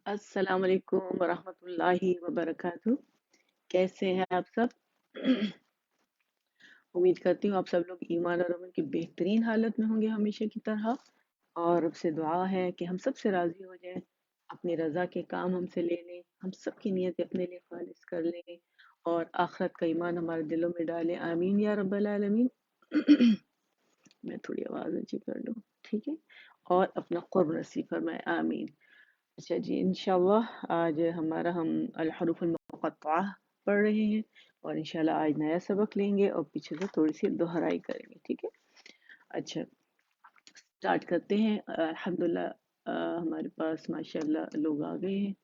अस्सलाम वालेकुम वरहमतुल्लाहि वबरकातुहू। कैसे हैं आप सब? उम्मीद करती हूँ आप सब लोग ईमान और अमल की बेहतरीन हालत में होंगे हमेशा की तरह। और अब से दुआ है कि हम सब से राजी हो जाएं, अपनी रजा के काम हमसे ले लें, हम सब की नीयत अपने लिए खालिस कर लें और आखिरत का ईमान हमारे दिलों में डालें। आमीन या रब्बल आलमीन। मैं थोड़ी आवाज़ ऊंची कर लूँ, ठीक है? और अपना क़ुर्ब नसीब फरमाए, आमीन। अच्छा जी, इंशाल्लाह आज हम अल हरूफ अल मुक़त्तआ पढ़ रहे हैं और इंशाल्लाह आज नया सबक लेंगे और पीछे से थोड़ी सी दोहराई करेंगे, ठीक है? अच्छा, स्टार्ट करते हैं। अल्हम्दुलिल्लाह हमारे पास माशाल्लाह लोग आ गए हैं।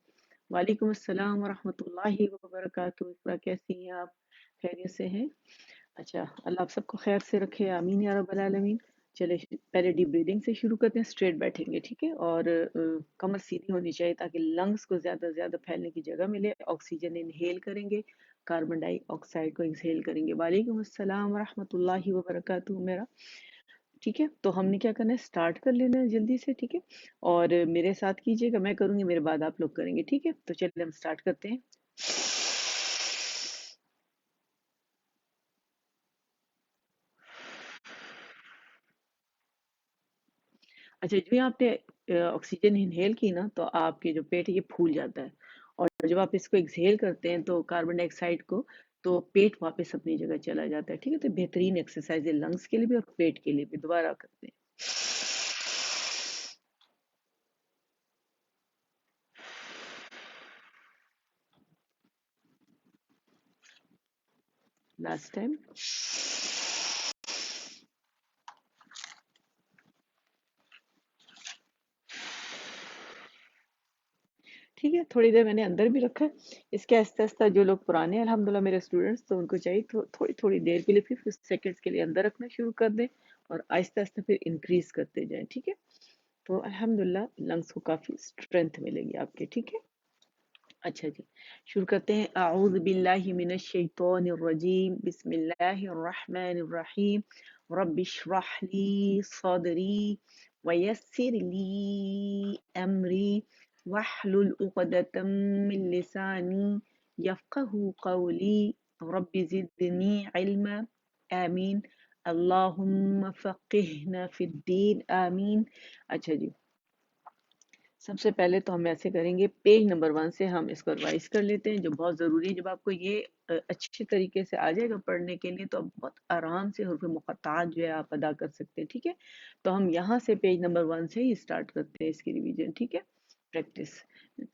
वालेकुम अस्सलाम व रहमतुल्लाहि व बरकातुहू। इक़रा, कैसी हैं आप? खैरियत से हैं? अच्छा, अल्लाह आप सबको खैर से रखे, आमीन या रब्बल आलमीन। चले पहले डीप ब्रीदिंग से शुरू करते हैं। स्ट्रेट बैठेंगे, ठीक है? और कमर सीधी होनी चाहिए ताकि लंग्स को ज़्यादा से ज़्यादा फैलने की जगह मिले। ऑक्सीजन इनहेल करेंगे, कार्बन डाइऑक्साइड को एक्सहेल करेंगे। वालेकुम अस्सलाम व रहमतुल्लाहि व बरकातुहू मेरा, ठीक है? तो हमने क्या करना है, स्टार्ट कर लेना है जल्दी से, ठीक है? और मेरे साथ कीजिएगा, मैं करूँगी, मेरे बाद आप लोग करेंगे, ठीक है? तो चलिए हम स्टार्ट करते हैं। अच्छा, जो आपने ऑक्सीजन इनहेल की ना, तो आपके जो पेट है ये फूल जाता है। और जब आप इसको एक्सहेल करते हैं तो कार्बन डाइऑक्साइड को, तो पेट वापस अपनी जगह चला जाता है, ठीक है? तो बेहतरीन एक्सरसाइज है लंग्स के लिए भी और पेट के लिए भी। दोबारा करते हैं। Last time. ठीक है, थोड़ी देर मैंने अंदर भी रखा है। इसके आहिस्ता आहिस्ता जो लोग पुराने हैं अल्हम्दुलिल्लाह मेरे स्टूडेंट्स, तो उनको चाहिए तो थोड़ी थोड़ी देर के लिए, फिर 50 सेकेंड्स के लिए अंदर रखना शुरू कर दें और आहिस्ता आहिस्ता फिर इंक्रीज करते जाएं, ठीक है? तो अल्हम्दुलिल्लाह लंग्स को काफ़ी स्ट्रेंथ मिलेगी आपके, ठीक है? अच्छा जी, शुरू करते हैं। अऊज़ु बिल्लाहि मिनश शैतानिर रजीम, बिस्मिल्लाहिर रहमानिर रहीम। रब्बिश्रह ली सदरी वयस्सिर ली अमरी वहलुल उक़दतम मिन लिसानी यफ़क़हू क़ौली रब्बि ज़िदनी इल्मा। आमीन। अल्लाहुम्मा फ़क़िहना फ़िद्दीन। आमीन। अच्छा जी, सबसे पहले तो हम ऐसे करेंगे, पेज नंबर 1 से हम इसको रिवाइज कर लेते हैं, जो बहुत ज़रूरी है। जब आपको ये अच्छे तरीके से आ जाएगा पढ़ने के लिए, तो आप बहुत आराम से हुरूफ मुक़त्तआत जो है आप अदा कर सकते हैं, ठीक है? तो हम यहाँ से पेज नंबर 1 से ही स्टार्ट करते हैं इसकी रिवीजन, ठीक है? प्रैक्टिस।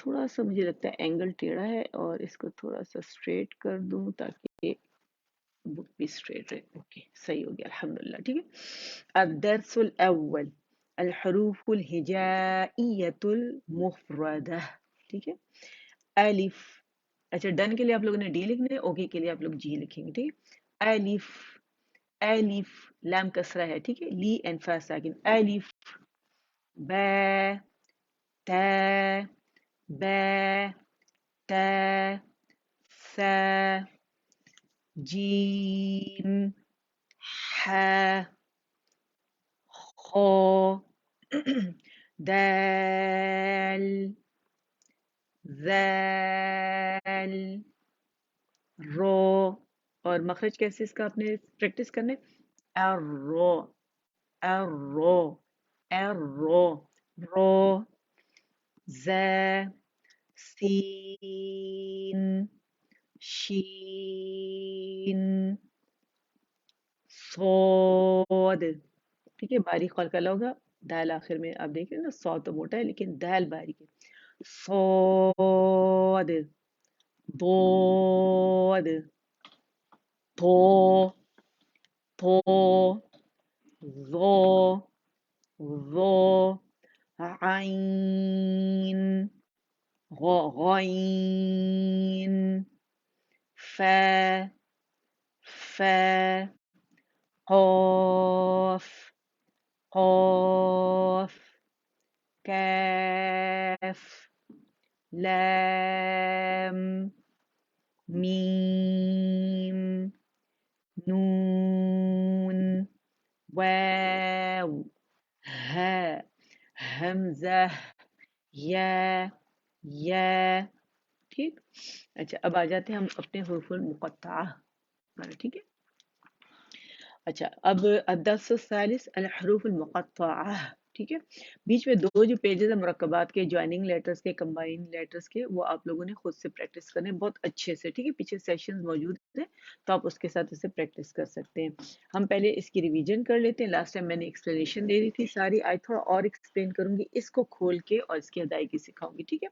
थोड़ा सा मुझे लगता है एंगल टेढ़ा है और इसको थोड़ा सा स्ट्रेट कर दूं ताकि बुक भी स्ट्रेट रहे। ओके, सही हो गया, अल्हम्दुलिल्लाह, ठीक है? अद-दर्सुल अव्वल अल हुरूफुल हिजाइयतुल मुफरदा, ठीक है? अलिफ। अच्छा, डन के लिए आप लोगों ने डी लिखना है, ओके के लिए आप लोग जी लिखेंगे, ठीक है? अलिफ। अलिफ, लाम कसरा है, ठीक है? ली एंड फा साकिन। अलिफ। बा, ता, बा, ता, सा, जीम, हा, खो, दाल, ज़ैल, रो। और मखरज कैसे इसका आपने प्रैक्टिस करना है। रो, रो, रो, रो, ज़, सीन, शीन, सोद, ठीक है? बारीक कलकला होगा। दाल आखिर में आप देख रहे हैं ना, सौ तो मोटा है लेकिन दाल बारीक है। सोद, दोद, तो, तो, ज़ो, ज़ो, आइन, गॉइन, फा, फा, क़ाफ, क़ाफ, काफ, लाम, मीम, नून, वाव, हा, हमज़ा, या, या। ठीक। अच्छा, अब आ जाते हैं हम अपने हुरूफुल मुक़त्ता पर, ठीक है। अच्छा, अब अद्दर्सुस्सालिस अल हुरूफुल मुक़त्तआ, ठीक है। बीच में दो जो पेजेस है मुरक्कबात के, ज्वाइनिंग लेटर्स के, कंबाइंड लेटर्स के, वो आप लोगों ने खुद से प्रैक्टिस करने बहुत अच्छे से, ठीक है। पीछे सेशंस मौजूद हैं, तो आप उसके साथ इसे प्रैक्टिस कर सकते हैं। हम पहले इसकी रिवीजन कर लेते हैं। लास्ट टाइम मैंने एक्सप्लेनेशन दे दी थी सारी, आज थोड़ा और एक्सप्लेन करूंगी, इसको खोल के और इसकी अदायगी सिखाऊंगी, ठीक है।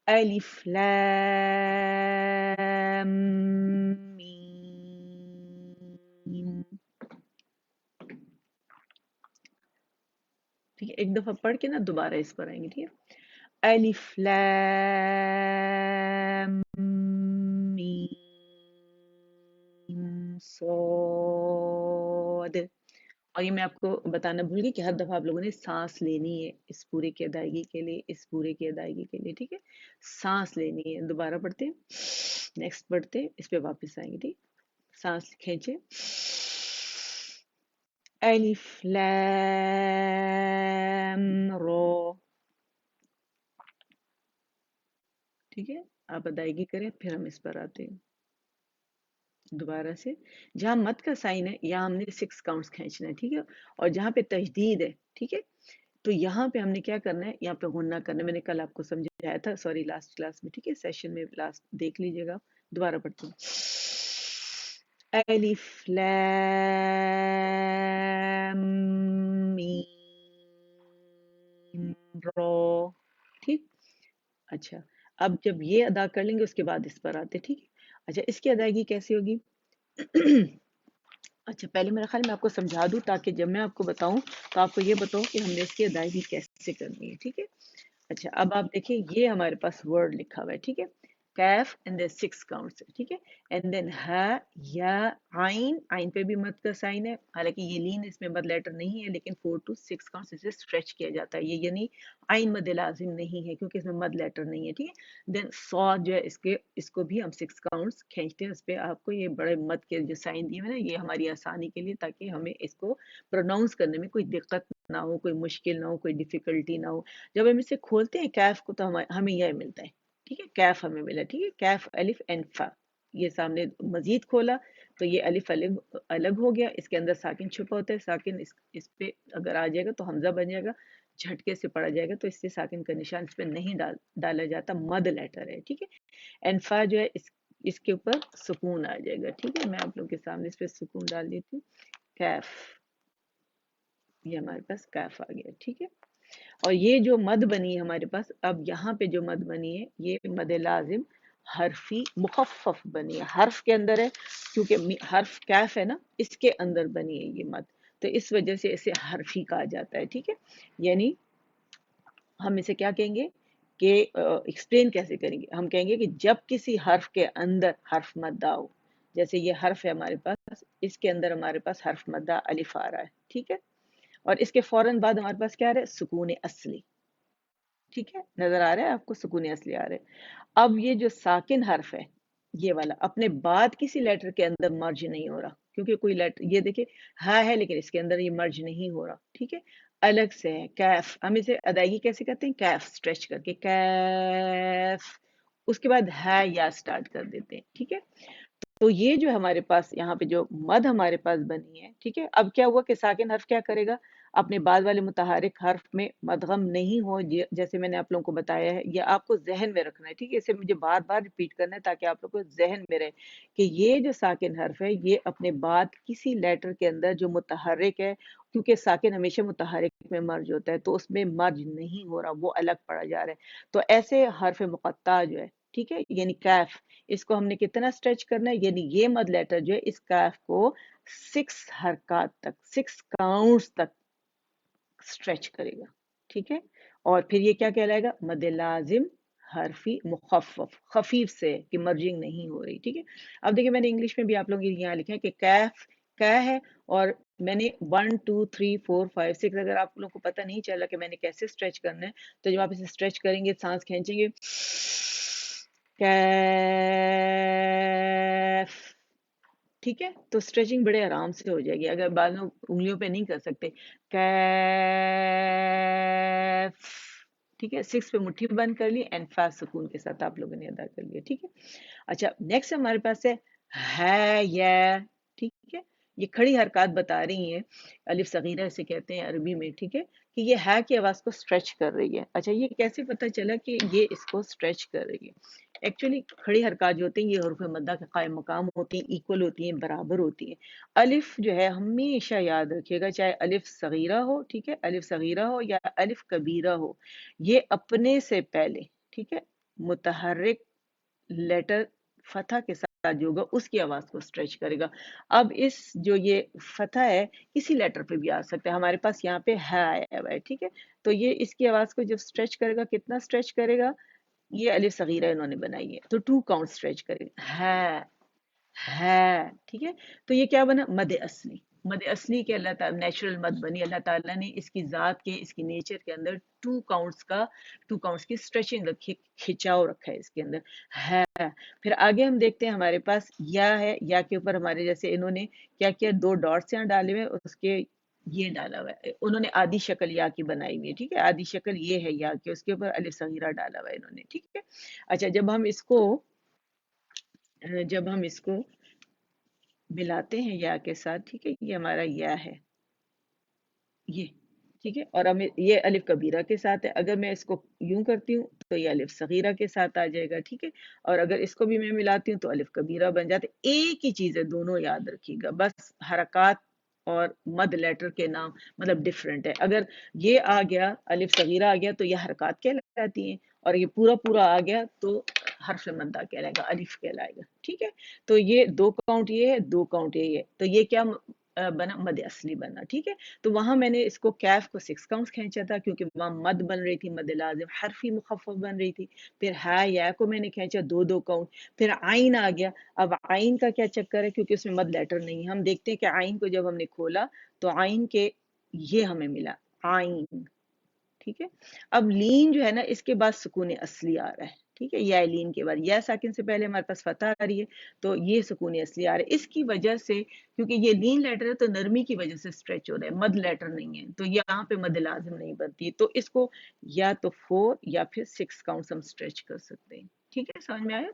अलिफ लाम मीम, ठीक है। एक दफा पढ़ के ना दोबारा इस पर आएंगे, ठीक है। अलिफ लाम मीम सॉद। और ये मैं आपको बताना भूल गई कि हर दफा आप लोगों ने सांस लेनी है इस पूरे की अदायगी के लिए, इस पूरे की अदायगी के लिए, ठीक है। सांस लेनी है। दोबारा पढ़ते हैं, नेक्स्ट पढ़ते हैं, इस पे वापस आएंगे, ठीक। सांस खींचे। अलिफ लाम रो, ठीक है। आप अदायगी करें, फिर हम इस पर आते हैं दोबारा से। जहां मत का साइन है, यहाँ हमने 6 काउंट्स खींचना है, ठीक है। और जहां पे तजदीद है, ठीक है, तो यहाँ पे हमने क्या करना है, यहाँ पे गुन्ना करना है। मैंने कल आपको समझाया था, सॉरी लास्ट क्लास में, ठीक है, सेशन में लास्ट देख लीजिएगा। दोबारा पढ़ती हूँ। अलिफ लाम मीम रो, ठीक। अच्छा, अब जब ये अदा कर लेंगे उसके बाद इस पर आते, ठीक है। अच्छा, इसकी अदायगी कैसे होगी? अच्छा, पहले मेरा ख्याल मैं आपको समझा दूं, ताकि जब मैं आपको बताऊं तो आपको ये बताऊं कि हमने इसकी अदायगी कैसे करनी है, ठीक है। अच्छा, अब आप देखिए, ये हमारे पास वर्ड लिखा हुआ है, ठीक है। कैफ एंड देन 6 काउंट्स है, ठीक है। एंड देन है, या, आइन, आइन पे भी मद का साइन है। हालांकि ये लीन, इसमें मद लेटर नहीं है, लेकिन 4 to 6 काउंट्स इसे स्ट्रेच किया जाता है। ये यानी आइन मद लाजिम नहीं है, क्योंकि इसमें मद लेटर नहीं है, ठीक है। देन सॉ जो है, इसके इसको भी हम 6 काउंट्स खींचते हैं। उस पे आपको ये बड़े मद के जो साइन दिए हुए ना, ये हमारी आसानी के लिए, ताकि हमें इसको प्रोनाउंस करने में कोई दिक्कत ना हो, कोई मुश्किल ना हो, कोई डिफिकल्टी ना हो। जब हम इसे खोलते हैं कैफ को, तो हमें यह मिलता है, ठीक है। कैफ हमें मिला, ठीक है। कैफ अलिफ एंड फा, ये सामने मजीद खोला तो ये अलिफ अलिफ अलग हो गया, इसके अंदर साकिन छुपा होता है। साकिन इस पे अगर आ जाएगा तो हमजा बन जाएगा, झटके से पढ़ा जाएगा, तो इससे साकिन का निशान इस पे नहीं डाला जाता, मद लेटर है, ठीक है। एंड फा जो है, इसके ऊपर सुकून आ जाएगा, ठीक है। मैं आप लोग के सामने इस पे सुकून डाल देती हूँ। कैफ, ये हमारे पास कैफ आ गया, ठीक है। और ये जो मद बनी है हमारे पास, अब यहाँ पे जो मद बनी है, ये मद लाजिम हरफी मुखफ़फ़ बनी है, हर्फ के अंदर है, क्योंकि हर्फ कैफ है ना, इसके अंदर बनी है ये मद, तो इस वजह से इसे हरफी कहा जाता है, ठीक है। यानी हम इसे क्या कहेंगे कि एक्सप्लेन कैसे करेंगे, हम कहेंगे कि जब किसी हर्फ के अंदर हर्फ मद्दा हो, जैसे ये हर्फ है हमारे पास, इसके अंदर हमारे पास हर्फ मद्दा अलिफ आ रहा है, ठीक है। और इसके फौरन बाद हमारे पास क्या आ रहा है, सुकून असली, ठीक है। नजर आ रहा है आपको, सुकून असली आ रहा है। अब ये जो साकिन हर्फ है, ये वाला अपने बाद किसी लेटर के अंदर मर्ज नहीं हो रहा, क्योंकि कोई लेटर, ये देखिए हा है, लेकिन इसके अंदर ये मर्ज नहीं हो रहा, ठीक है। अलग से है कैफ, हम इसे अदायगी कैसे करते हैं, कैफ स्ट्रेच करके कैफ, उसके बाद है या स्टार्ट कर देते हैं, ठीक है। तो ये जो हमारे पास यहाँ पे जो मद हमारे पास बनी है, ठीक है। अब क्या हुआ कि साकिन हर्फ क्या करेगा, अपने बाद वाले मुतहरिक हर्फ में मदगम नहीं हो, जैसे मैंने आप लोगों को बताया है, ये आपको जहन में रखना है, ठीक है। इसे मुझे बार बार रिपीट करना है, ताकि आप लोग को जहन में रहे कि ये जो साकिन हर्फ है, ये अपने बाद किसी लेटर के अंदर जो मुतहरिक है, क्योंकि साकिन हमेशा मुतहरिक में मर्ज होता है, तो उसमें मर्ज नहीं हो रहा, वो अलग पड़ा जा रहा है। तो ऐसे हर्फ मुक़त्ता जो है, ठीक है, यानी कैफ, इसको हमने कितना स्ट्रेच करना है, यानी ये मद लेटर जो है, इस कैफ को 6 हरकत तक, 6 काउंट्स तक स्ट्रेच करेगा, ठीक है। और फिर ये क्या कहलाएगा, मद लाजिम हरफी मुखफ़फ़, खफीफ से, कि मर्जिंग नहीं हो रही, ठीक है। अब देखिए, मैंने इंग्लिश में भी आप लोगों के लिए यहाँ लिखा है कि कैफ कै है, और मैंने 1 2 3 4 5 6, अगर आप लोगों को पता नहीं चला कि मैंने कैसे स्ट्रेच करना है, तो जब आप इसे स्ट्रेच करेंगे, सांस खींचेंगे, कैफ, ठीक है। तो स्ट्रेचिंग बड़े आराम से हो जाएगी, अगर बालों उंगलियों पे नहीं कर सकते। कैफ, ٹھیک ہے، 6 پہ مٹھی بند کر لی اینڈ فا سکون کے ساتھ آپ لوگوں نے ادا کر لیا. ٹھیک ہے. اچھا نیکسٹ ہمارے پاس ہے یا. ٹھیک ہے، یہ کھڑی حرکات بتا رہی ہیں، الف صغیرہ اسے کہتے ہیں عربی میں. ٹھیک ہے، کہ یہ ہے کی آواز کو اسٹریچ کر رہی ہے. اچھا یہ کیسے پتا چلا کہ یہ اس کو اسٹریچ کر رہی ہے؟ ایکچولی کھڑی حرکات جو ہوتی ہیں یہ حروف مدہ کے قائم مقام ہوتی ہیں، ایکول ہوتی ہیں، برابر ہوتی ہیں. الف جو ہے ہمیشہ یاد رکھیے گا، چاہے الف صغیرہ ہو، ٹھیک ہے، الف صغیرہ ہو یا الف کبیرہ ہو، یہ اپنے سے پہلے، ٹھیک ہے، متحرک لیٹر فتح کے ساتھ جو ہوگا اس کی آواز کو اسٹریچ کرے گا. اب اس جو یہ فتح ہے کسی لیٹر پہ بھی آ سکتا ہے، ہمارے پاس یہاں پہ ہے آیا ہوا ہے. ٹھیک ہے، تو یہ اس کی آواز کو جب اسٹریچ کرے گا کتنا اسٹریچ کرے گا؟ یہ الف صغیرہ انہوں نے بنائی ہے تو 2 کاؤنٹ اسٹریچ کرے گا. ہے. ٹھیک ہے، تو یہ کیا بنا؟ مد اصلی. مد اصلی کے اللہ تعالیٰ نیچرل مد بنی، اللہ تعالیٰ نے اس کی ذات کے، اس کی نیچر کے اندر 2 کاؤنٹس کی اسٹریچنگ رکھی، کھچاؤ رکھا ہے اس کے اندر. ہے. پھر آگے ہم دیکھتے ہیں ہمارے پاس یا ہے، یا کے اوپر ہمارے جیسے انہوں نے کیا کیا، 2 ڈاٹس یہاں ڈالے ہوئے، اس کے یہ ڈالا ہوا ہے، انہوں نے آدھی شکل یا کی بنائی ہوئی ہے. ٹھیک ہے، آدھی شکل یہ ہے یا کی، اس کے اوپر الف صغیرہ ڈالا ہوا ہے انہوں نے. ٹھیک ہے. اچھا جب ہم اس کو ملاتے ہیں یا کے ساتھ، ٹھیک ہے، یہ ہمارا یا ہے یہ. ٹھیک ہے، اور ہمیں یہ الف کبیرہ کے ساتھ ہے. اگر میں اس کو یوں کرتی ہوں تو یہ الف صغیرہ کے ساتھ آ جائے گا. ٹھیک ہے، اور اگر اس کو بھی میں ملاتی ہوں تو الف کبیرہ بن جاتے. ایک ہی چیز ہے، دونوں یاد رکھیے گا، بس حرکات اور مد لیٹر کے نام مطلب ڈفرینٹ ہے. اگر یہ آ گیا الف صغیرہ آ گیا تو یہ حرکات کہلاتی ہیں، اور یہ پورا پورا آ گیا تو حرف مدہ کہلائے گا، الف کہلائے گا. ٹھیک ہے، تو یہ 2 کاؤنٹ یہ ہے، 2 کاؤنٹ یہ ہے، تو یہ کیا بنا؟ مد اصلی بنا. ٹھیک ہے، تو وہاں میں نے اس کو کیف کو 6 کاؤنٹس کھینچا تھا کیونکہ وہاں مد بن رہی تھی، مد لازم حرفی مخفف بن رہی تھی. پھر ہے یا کو میں نے کھینچا 2 کاؤنٹ. پھر عین آ گیا. اب عین کا کیا چکر ہے؟ کیونکہ اس میں مد لیٹر نہیں ہے. ہم دیکھتے ہیں کہ عین کو جب ہم نے کھولا تو عین کے یہ ہمیں ملا عین. ٹھیک ہے، اب لین جو ہے نا اس کے بعد سکون اصلی آ رہا ہے. ٹھیک ہے، یا لین کے بعد یا ساکن سے پہلے ہمارے پاس فتح آ رہی ہے تو یہ سکون اصلی آ رہا ہے. اس کی وجہ سے کیونکہ یہ لین لیٹر ہے تو نرمی کی وجہ سے اسٹریچ ہو رہا ہے، مد لیٹر نہیں ہے تو یہاں پہ مد لازم نہیں بنتی، تو اس کو یا تو 4 یا پھر 6 کاؤنٹس ہم اسٹریچ کر سکتے ہیں. ٹھیک ہے، سمجھ میں آیا؟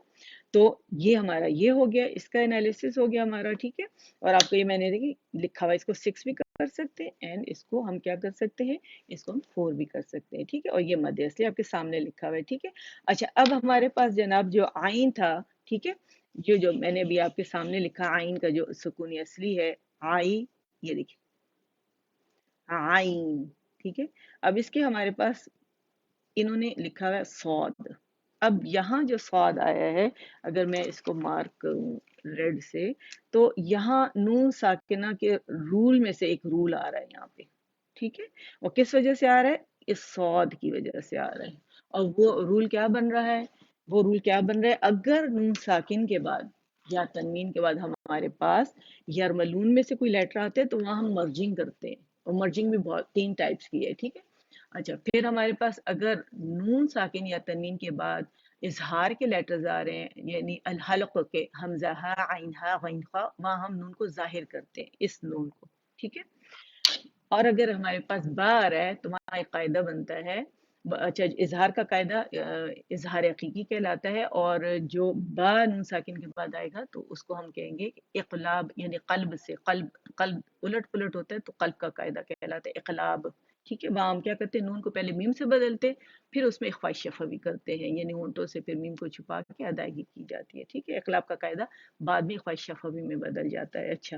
تو یہ ہمارا یہ ہو گیا، اس کا انالیسس ہو گیا ہمارا. ٹھیک ہے، اور آپ کو یہ میں نے دیکھی لکھا ہوا، اس کو 6 بھی کر سکتے ہیں اینڈ اس کو ہم کیا کر سکتے ہیں، اس کو ہم 4 بھی کر سکتے ہیں. ٹھیک ہے، اور یہ مد اصلی آپ کے سامنے لکھا ہوا ہے. ٹھیک ہے. اچھا اب ہمارے پاس جناب جو عین تھا، ٹھیک ہے، جو میں نے ابھی آپ کے سامنے لکھا عین کا جو سکون اصلی ہے، آئی، یہ دیکھیں عین. ٹھیک ہے، اب اس کے ہمارے پاس انہوں نے لکھا ہوا ہے صاد. اب یہاں جو صاد آیا ہے اگر میں اس کو مارک کروں ریڈ سے تو یہاں نون ساکنہ کے رول میں سے ایک رول آ رہا ہے یہاں پہ. ٹھیک ہے، اور کس وجہ سے آ رہا ہے؟ اس صاد کی وجہ سے آ رہا ہے. اور وہ رول کیا بن رہا ہے؟ وہ رول کیا بن رہا ہے؟ اگر نون ساکن کے بعد یا تنوین کے بعد ہمارے پاس یرملون میں سے کوئی لیٹر آتے ہیں تو وہاں ہم مرجنگ کرتے ہیں، اور مرجنگ بھی بہت 3 ٹائپس کی ہے. ٹھیک ہے. اچھا پھر ہمارے پاس اگر نون ساکن یا تنوین کے بعد اظہار کے لیٹرز آ رہے ہیں، یعنی الحلق کے حمزہ ہا عین ہا غین خا، وہاں ہم نون کو ظاہر کرتے ہیں، اس نون کو. ٹھیک ہے، اور اگر ہمارے پاس با آ رہا ہے تو وہاں ایک قاعدہ بنتا ہے. اچھا اظہار کا قاعدہ اظہار حقیقی کہلاتا ہے، اور جو با نون ساکن کے بعد آئے گا تو اس کو ہم کہیں گے اقلاب، یعنی قلب سے، قلب الٹ پلٹ ہوتا ہے تو قلب کا قاعدہ کہلاتا ہے اقلاب. ٹھیک ہے، وہاں ہم کیا کرتے ہیں، نون کو پہلے میم سے بدلتے پھر اس میں اخفاء شفوی کرتے ہیں، یعنی ہونٹوں سے پھر میم کو چھپا کے ادائیگی کی جاتی ہے. ٹھیک ہے، اقلاب کا قاعدہ بعد میں اخفاء شفوی میں بدل جاتا ہے. اچھا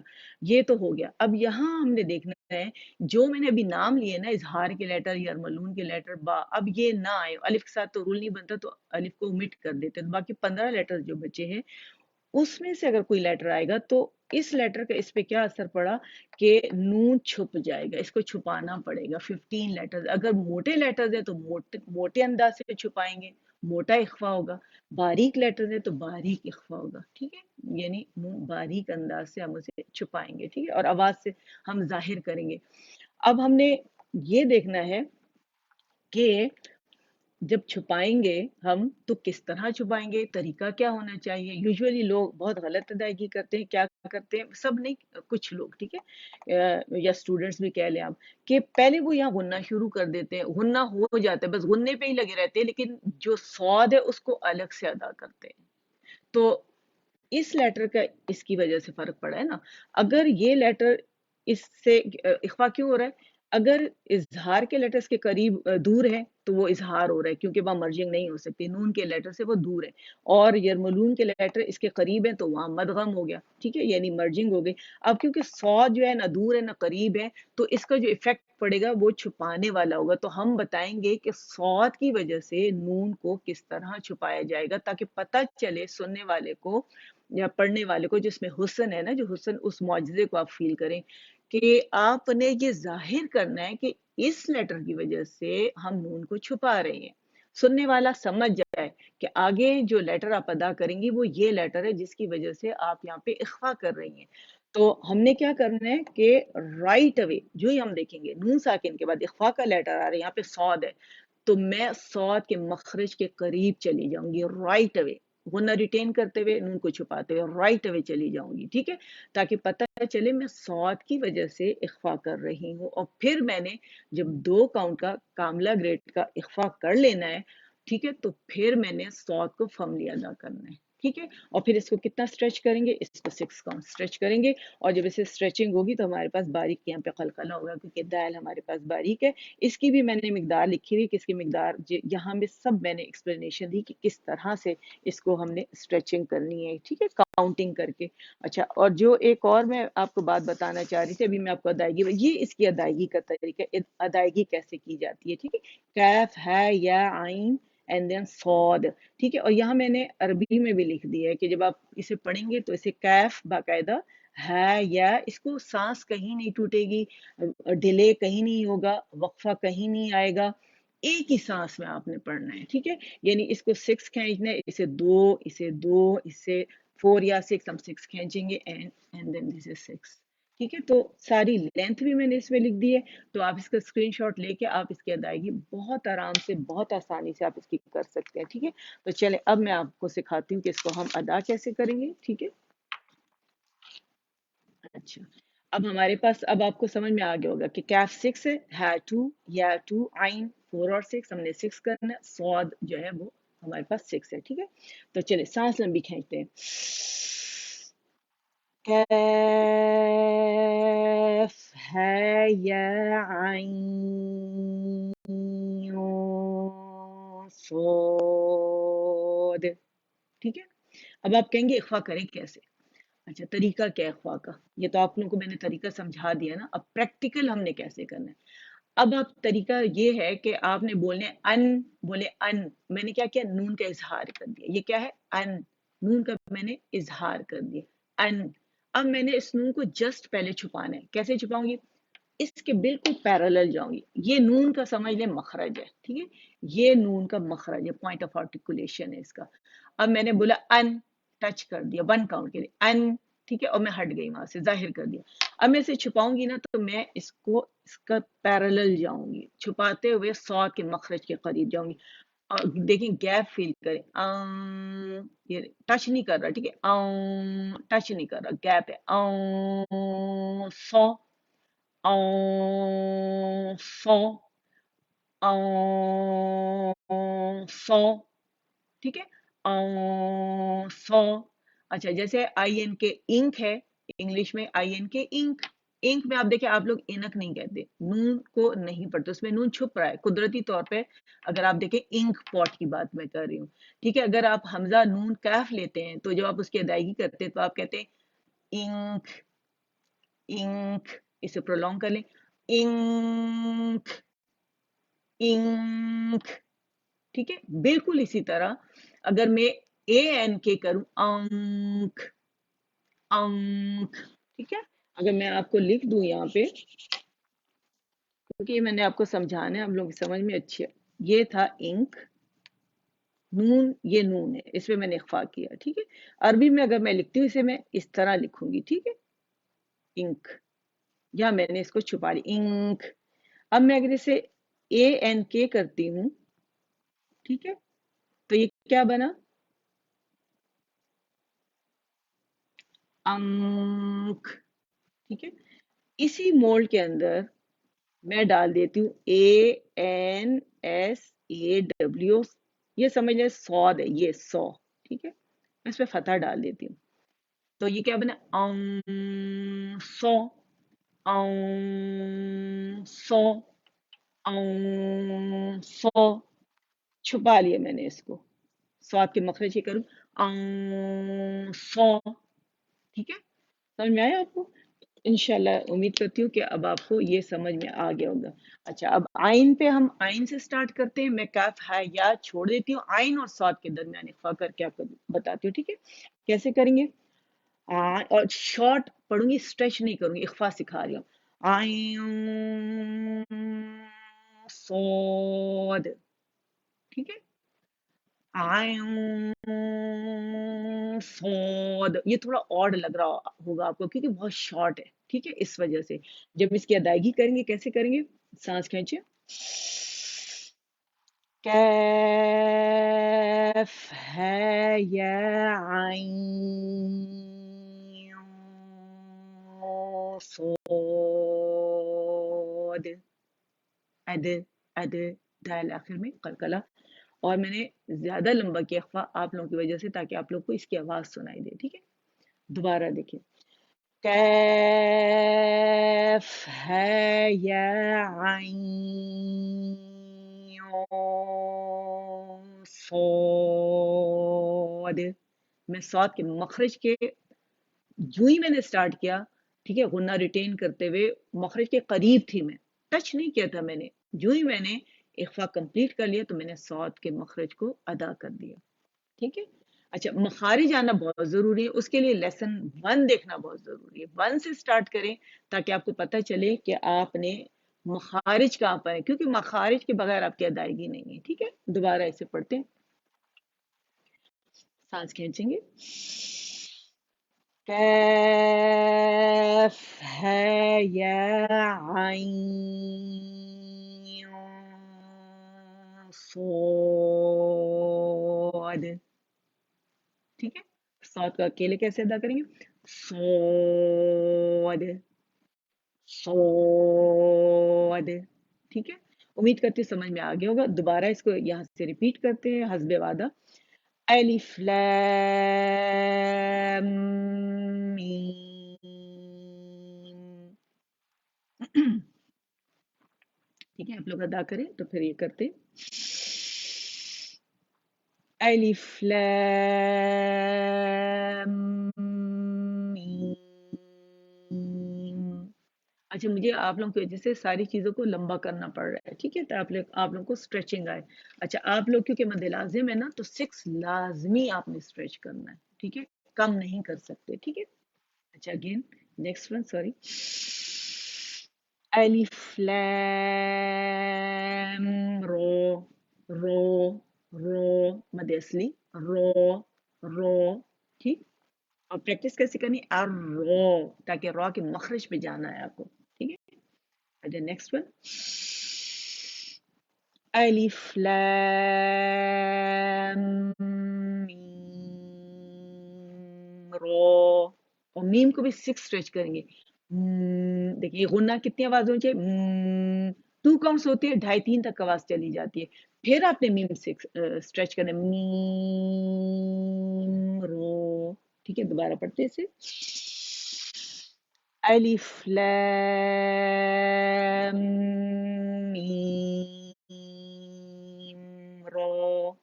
یہ تو ہو گیا. اب یہاں ہم نے دیکھنا ہے جو میں نے ابھی نام لیے نا، اظہار کے لیٹر، یرملون کے لیٹر، با، اب یہ نہ آئے، الف کے ساتھ تو رول نہیں بنتا تو الف کو omit کر دیتے، تو باقی 15 لیٹر جو بچے ہیں اس میں سے اگر کوئی لیٹر آئے گا تو اس لیٹر کا اس پہ کیا اثر پڑا کہ نون چھپ جائے گا، اس کو چھپانا پڑے گا. 15 لیٹر اگر موٹے لیٹرز ہیں تو موٹے انداز سے چھپائیں گے، موٹا اخفا ہوگا. باریک لیٹرز ہیں تو باریک اخفا ہوگا. ٹھیک ہے، یعنی باریک انداز سے ہم اسے چھپائیں گے. ٹھیک ہے، اور آواز سے ہم ظاہر کریں گے. اب ہم نے یہ دیکھنا ہے کہ जब छुपाएंगे हम तो किस तरह छुपाएंगे, तरीका क्या होना चाहिए। यूजुअली लोग बहुत गलत अदायगी करते हैं, क्या करते हैं, सब नहीं, कुछ लोग, ठीक है, या स्टूडेंट्स भी कह लें आप, कि पहले वो यहाँ गुनना शुरू कर देते हैं, गुनना हो जाता है, बस गुनने पे ही लगे रहते हैं, लेकिन जो स्वाद है उसको अलग से अदा करते हैं। तो इस लेटर का इसकी वजह से फर्क पड़ा है ना। अगर ये लेटर इससे इख्फा क्यों हो रहा है, अगर इजहार के लेटर्स के करीब दूर है तो वो इजहार हो रहा है, क्योंकि वहां मर्जिंग नहीं हो सकती, नून के लेटर से वो दूर है। और यरमलून के लेटर इसके करीब है तो वहां मदगम हो गया, ठीक है, यानी मर्जिंग हो गई। अब क्योंकि सौद जो है ना दूर है ना करीब है, तो इसका जो इफेक्ट पड़ेगा वो छुपाने वाला होगा। तो हम बताएंगे कि सौद की वजह से नून को किस तरह छुपाया जाएगा, ताकि पता चले सुनने वाले को या पढ़ने वाले को, जिसमें हुस्न है ना, जो हुस्न, उस मौजज़े को आप फील करें कि आपने ये जाहिर करना है कि इस लेटर की वजह से हम नून को छुपा रहे हैं। सुनने वाला समझ जाए कि आगे जो लेटर आप अदा करेंगी वो ये लेटर है जिसकी वजह से आप यहाँ पे इख्फा कर रही हैं। तो हमने क्या करना है कि राइट अवे जो ही हम देखेंगे नून साकिन के बाद इख्फा का लेटर आ रहा है, यहाँ पे सौद है, तो मैं सौद के मखरज के करीब चली जाऊंगी राइट अवे, गुन्ना रिटेन करते हुए नून को छुपाते हुए राइट अवे चली जाऊंगी, ठीक है, ताकि पता चले मैं सौद की वजह से इख्फा कर रही हूँ। और फिर मैंने जब 2 काउंट का कामला ग्रेड का इख्फा कर लेना है, ठीक है, तो फिर मैंने सौद को फर्मली अदा करना है, ठीक है। और फिर इसको कितना स्ट्रेच करेंगे, इसको 6 काउंट स्ट्रेच करेंगे। और जब इसे स्ट्रेचिंग होगी तो हमारे पास बारीक यहाँ पे कलकला होगा, क्योंकि दाल हमारे पास बारीक है। इसकी भी मैंने मिकदार लिखी हुई, किसकी मिकदार, यहाँ में सब मैंने एक्सप्लेनेशन दी कि किस तरह से इसको हमने स्ट्रेचिंग करनी है, ठीक है, काउंटिंग करके। अच्छा, और जो एक और मैं आपको बात बताना चाह रही थी, अभी मैं आपको अदायगी, ये इसकी अदायगी का तरीका, अदायगी कैसे की जाती है, ठीक है, कैफ है या आइन एंड देन सौद, ठीक है। और यहाँ मैंने अरबी में भी लिख दिया है कि जब आप इसे पढ़ेंगे तो इसे कैफ बाकायदा है या, इसको सांस कहीं नहीं टूटेगी, डिले कहीं नहीं होगा, वक्फा कहीं नहीं आएगा, एक ही सांस में आपने पढ़ना है, ठीक है। यानी इसको 6 खींचना है, इसे दो, इसे 4 या 6, हम 6 खींचेंगे एंड देन दिस इज 6, ठीक है। तो सारी लेंथ भी मैंने इसमें लिख दी है। तो आप इसका स्क्रीनशॉट लेके आप इसकी अदायगी बहुत आराम से, बहुत आसानी से आप इसकी कर सकते हैं, ठीक है। तो चले अब मैं आपको सिखाती हूँ कि इसको हम अदा कैसे करेंगे, ठीक है। अच्छा, अब हमारे पास, अब आपको समझ में आ गया होगा कि कैफ 6 है 2, या 2, आइन 4 और 6, हमने 6 करना है, सौद जो है वो हमारे पास 6 है, ठीक है। तो चलिए सांस लंबी खींचते हैं, कैफ है या आइन सौद, ठीक है। अब आप कहेंगे इख्फा करें कैसे। अच्छा, तरीका क्या है अखवा का, ये तो आप लोगों को मैंने तरीका समझा दिया ना, अब प्रैक्टिकल हमने कैसे करना है। अब आप तरीका ये है कि आपने बोलने अन, बोले अन, मैंने क्या किया, नून का इजहार कर दिया, ये क्या है अन, नून का मैंने इजहार कर दिया अन। अब मैंने इस नून को जस्ट पहले छुपाना है, कैसे छुपाऊंगी, इसके बिल्कुल पैरेलल जाऊंगी, ये नून का समझ ले मखरज है, ठीक है, ये नून का मखरज है, पॉइंट ऑफ आर्टिकुलेशन है इसका। अब मैंने बोला अन, टच कर दिया 1 काउंट के लिए अन, ठीक है, और मैं हट गई वहां से, जाहिर कर दिया। अब मैं इसे छुपाऊंगी ना तो मैं इसको, इसका पैरेलल जाऊंगी, छुपाते हुए सौ के मखरज के करीब जाऊंगी। और देखिए गैप फील करें, ये टच नहीं कर रहा, ठीक है, टच नहीं कर रहा, गैप है, सौ, सौ, सौ, ठीक है, सौ। अच्छा, जैसे आई एन के इंक है, इंग्लिश में आई एन के इंक, इंक में आप देखें, आप लोग इनक नहीं कहते, नून को नहीं पढ़ते, उसमें नून छुप रहा है कुदरती तौर पे। अगर आप देखें, इंक पॉट की बात मैं कर रही हूँ, ठीक है। अगर आप हमजा नून कैफ लेते हैं तो जब आप उसकी अदायगी करते हैं तो आप कहते हैं इंक, इंक, इसे प्रोलॉन्ग कर लें, इंक, इंक, ठीक है। बिल्कुल इसी तरह अगर मैं ए एन के करूं, अंक, अंक, ठीक है। अगर मैं आपको लिख दूं यहाँ पे, क्योंकि ये मैंने आपको समझाना है, आप लोग समझ में अच्छी है। ये था इंक, नून, ये नून है, इस पे मैंने इख्फा किया, ठीक है। अरबी में अगर मैं लिखती हूँ इसे मैं इस तरह लिखूंगी, ठीक है, इंक, या मैंने इसको छुपा ली, इंक। अब मैं अगर इसे ए एन के करती हूँ, ठीक है, तो ये क्या बना? अंक। ठीक है, इसी मोल्ड के अंदर मैं डाल देती हूँ ANSAW, ये समझ लें सौद है, ये सौ। ठीक है, मैं इस पे फतह डाल देती हूँ, तो ये क्या बना? सौ, सौ, सौ। छुपा लिया मैंने इसको, स्वाद के मखरज ये करूँ सौ। ठीक है, समझ में आया आपको? इंशाल्लाह उम्मीद करती हूँ कि अब आपको ये समझ में आ गया होगा। अच्छा, अब आइन पे हम आइन से स्टार्ट करते हैं। मैं काफ है या छोड़ देती हूँ, आइन और स्वाद के दरमियान इख्फा करके आपको बताती हूँ। ठीक है, कैसे करेंगे? और शॉर्ट पढ़ूंगी, स्ट्रेच नहीं करूंगी, इख्फा सिखा रही हूँ। आइन सौद। ठीक है, आयन सौद, ये थोड़ा ऑड लग रहा होगा आपको क्योंकि बहुत शॉर्ट है। ठीक है, इस वजह से जब इसकी अदायगी करेंगे, कैसे करेंगे? सांस खींचे, कैफ है या आइन सोद, अद, अद, दाल आखिर में कलकला। और मैंने ज्यादा लंबा किया अख्वा आप लोगों की वजह से, ताकि आप लोग को इसकी आवाज सुनाई दे। ठीक है, दोबारा देखिए, कैफ है या आइन सौद। मैं सौद के मखरज के, जो ही मैंने स्टार्ट किया, ठीक है, गुन्ना रिटेन करते हुए मखरज के करीब थी, मैं टच नहीं किया था मैंने। जो ही मैंने इख्फा कंप्लीट कर लिया तो मैंने सौद के मखरज को अदा कर दिया। ठीक है, अच्छा, मखारिज आना बहुत जरूरी है, उसके लिए लेसन 1 देखना बहुत जरूरी है। 1 से स्टार्ट करें ताकि आपको पता चले कि आपने मखारिज कहाँ पर है, क्योंकि मखारिज के बगैर आपकी अदायगी नहीं है। ठीक है, दोबारा ऐसे पढ़ते हैं, सांस खींचेंगे, कैफ है या आइन सोद। ठीक है, सौद का अकेले कैसे अदा करेंगे? सोद, सोद। ठीक है, उम्मीद करती हूँ समझ में आ गया होगा। दोबारा इसको यहाँ से रिपीट करते हैं हस्बे वादा। अलिफ लैम मीम। ठीक है, आप लोग अदा करें तो फिर ये करते। अलिफ लैम मीम। अच्छा, मुझे आप लोगों की वजह से सारी चीज़ों को लंबा करना पड़ रहा है। ठीक है, तो आप लोगों को स्ट्रेचिंग आए। अच्छा, आप लोग क्योंकि मद्दे लाजिम है ना, तो 6 लाजमी आपने स्ट्रेच करना है। ठीक है, कम नहीं कर सकते। ठीक है, अच्छा, अगेन नेक्स्ट वन, सॉरी। अलिफ लैम रो, रो, रो, मद्दे असली, रो, रो। ठीक, और प्रैक्टिस कैसे करनी? रो, ताकि रॉ के मखरज पे जाना है आपको। ठीक है, the next one. अलिफ लैम मीम रो, और मीम को भी 6 स्ट्रेच करेंगे। देखिए गुन्ना कितनी आवाज होनी चाहिए? 2 काउंट्स होती है, 2.5 3 तक आवाज चली जाती है। फिर आपने मीम 6 स्ट्रेच करना, मीम रो। ठीक है, दोबारा पढ़ते हैं इसे। अलिफ लैम मीम रो,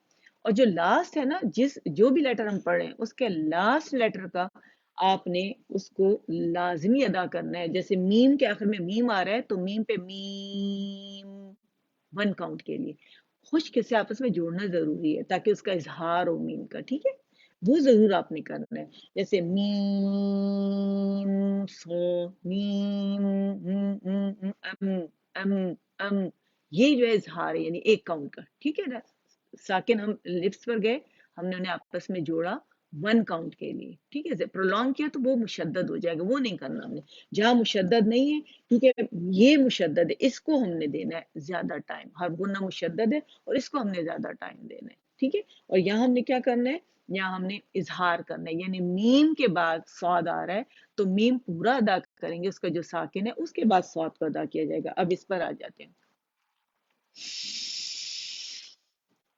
और जो लास्ट है ना, जो भी लेटर हम पढ़ रहे हैं उसके लास्ट लेटर का आपने उसको लाजमी अदा करना है। जैसे मीम के आखिर में मीम आ रहा है तो मीम पे मीम 1 काउंट के लिए खुश्क से आपस में जोड़ना जरूरी है, ताकि उसका इजहार हो मीम का। ठीक है, वो जरूर आपने करना है। जैसे मीम सो, मीम अम, ये जो है इजहार है, यानी 1 काउंट का। ठीक है ना, साकिन हम लिप्स पर गए, हमने उन्हें आपस में जोड़ा, ون کاؤنٹ کے لیے، ٹھیک ہے، پرولونگ کیا تو وہ مشدد ہو جائے گا، وہ نہیں کرنا ہم نے، جہاں مشدد نہیں ہے کیونکہ یہ مشدد ہے اس کو ہم نے دینا ہے زیادہ ٹائم، ہر گنا مشدد ہے اور اس کو ہم نے زیادہ ٹائم دینا ہے، ٹھیک ہے، اور یہاں ہم نے کیا کرنا ہے، یہاں ہم نے اظہار کرنا ہے، یعنی میم کے بعد صاد آ رہا ہے تو میم پورا ادا کریں گے، اس کا جو ساکن ہے اس کے بعد صاد کو ادا کیا جائے گا۔ اب اس پر آ جاتے ہیں،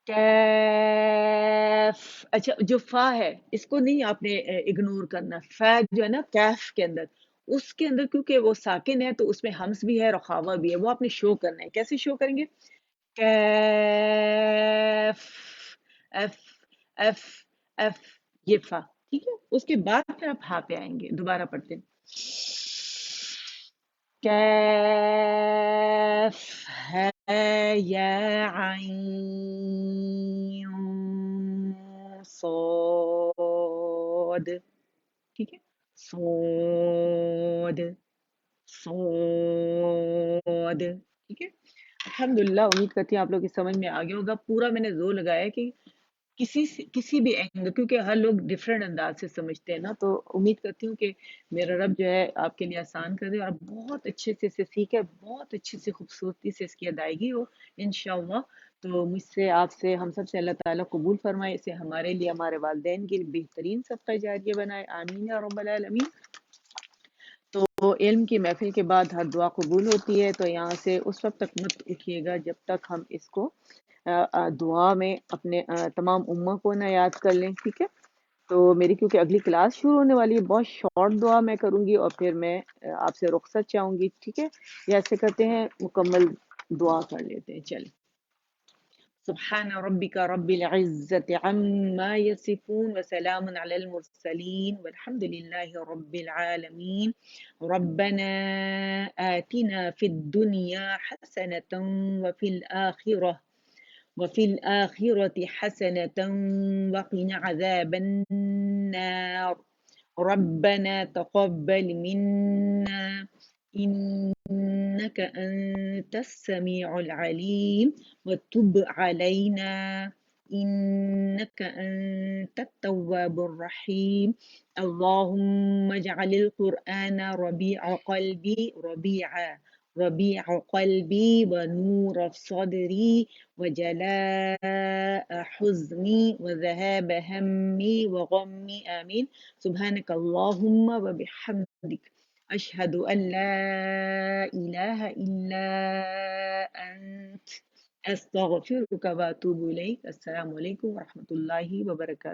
کیف، اچھا جو فا ہے اس کو نہیں آپ نے اگنور کرنا، فا جو ہے نا کیف کے اندر، اس کے اندر کیونکہ وہ ساکن ہے تو اس میں ہمس بھی ہے رخاوہ بھی ہے، وہ آپ نے شو کرنا ہے، کیسے شو کریں گے؟ کیف، ایف، ایف، ایف، یہ فا، ٹھیک ہے، اس کے بعد پھر آپ ہا پہ آئیں گے، دوبارہ پڑھتے ہیں، کیف ہے یا عین صاد، ٹھیک ہے، صاد، صاد، ٹھیک ہے، الحمدللہ امید کرتی ہوں آپ لوگ کی سمجھ میں آ گیا ہوگا، پورا میں نے زور لگایا ہے کہ کسی بھی اینگل، کیونکہ ہر لوگ ڈفرینٹ انداز سے سمجھتے ہیں نا، تو امید کرتی ہوں کہ میرا رب جو ہے آپ کے لیے آسان کر دے اور آپ بہت اچھے سے اسے سیکھے، بہت اچھے سے خوبصورتی سے اس کی ادائیگی ہو انشاءاللہ۔ تو مجھ سے، آپ سے، ہم سب سے اللہ تعالیٰ قبول فرمائے، اسے ہمارے لیے، ہمارے والدین کے لیے بہترین صدقہ جاریہ بنائے، آمین یا رب العالمین۔ تو علم کی محفل کے بعد ہر دعا قبول ہوتی ہے، تو یہاں سے اس وقت تک مت اٹھیے گا جب تک ہم اس کو دعا میں اپنے تمام امہ کو نہ یاد کر لیں، ٹھیک ہے، تو میری کیونکہ اگلی کلاس شروع ہونے والی ہے، بہت شارٹ دعا میں کروں گی اور پھر میں آپ سے رخصت چاہوں گی، ٹھیک ہے، یا ایسے کرتے ہیں مکمل دعا کر لیتے ہیں، چلیں، سبحان ربك رب العزة عما يصفون وسلام على المرسلين والحمد لله رب العالمين ربنا آتنا في الدنيا حسنة وفي الآخرة حسنة وقنا عذاب النار ربنا تقبل منا إنك أنت السميع العليم وتب علينا إنك أنت التواب الرحيم اللهم اجعل القرآن ربيع قلبي ونور صدري وجلاء حزني وذهاب همي وغمي آمين سبحانك اللهم وبحمدك أشهد أن لا إله إلا أنت أستغفرك وأتوب إليك السلام عليكم ورحمة الله وبركاته